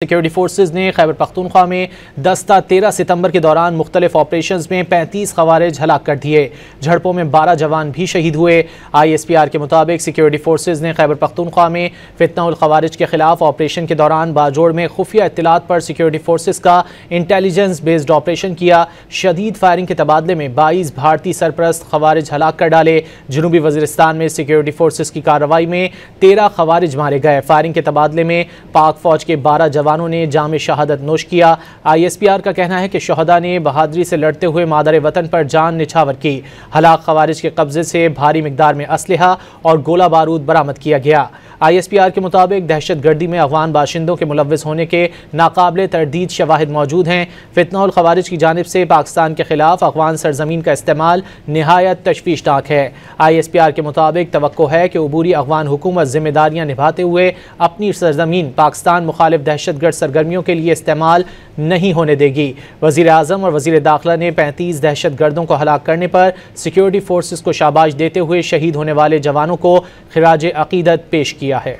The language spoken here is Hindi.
सिक्योरिटी फोर्सेज ने खैबर पख्तूनख्वा में दस्ता 13 सितंबर के दौरान मुख्तलिफ ऑपरेशन में 35 खवारिज हलाक कर दिए। झड़पों में 12 जवान भी शहीद हुए। ISPR के मुताबिक सिक्योरिटी फोर्सेज ने खैबर पख्तूनख्वा में फितना उल खवारिज के खिलाफ ऑपरेशन के दौरान बाजोड़ में खुफिया इत्तलात पर सिक्योरिटी फोर्सेज का इंटेलिजेंस बेस्ड ऑपरेशन किया। शदीद फायरिंग के तबादले में 22 भारतीय सरपरस्त खवारिज हलाक कर डाले। जनूबी वजीरिस्तान में सिक्योरिटी फोर्सेज की कार्रवाई में 13 खवारिज मारे गए। फायरिंग के तबादले में पाक फौज के 12 जवानों ने जाम शहादत नोश किया। ISPR का कहना है कि शहदा ने बहादुरी से लड़ते हुए मादर वतन पर जान निछावर की। हलाक खवारिज के कब्जे से भारी मिकदार में असलहा और गोला बारूद बरामद किया गया। ISPR के मुताबिक दहशत गर्दी में अफगान बाशिंदों के मुलव्विस होने के नाकाबिले तरदीद शवाहिद मौजूद हैं। फितना उल खवारिज की जानिब से पाकिस्तान के खिलाफ अफगान सरजमीन का इस्तेमाल निहायत तशवीशनाक है। ISPR के मुताबिक तवक्को है कि अबूरी अफगान हुकूमत जिम्मेदारियाँ निभाते हुए अपनी सरजमीन पाकिस्तान मुखालिफ दहशतगर्द सरगर्मियों के लिए इस्तेमाल नहीं होने देगी। वज़ीर आज़म और वज़ीर दाखिला ने 35 दहशत गर्दों को हलाक करने पर सिक्योरिटी फोर्सेस को शाबाश देते हुए शहीद होने वाले जवानों को खिराज अकीदत पेश किया है।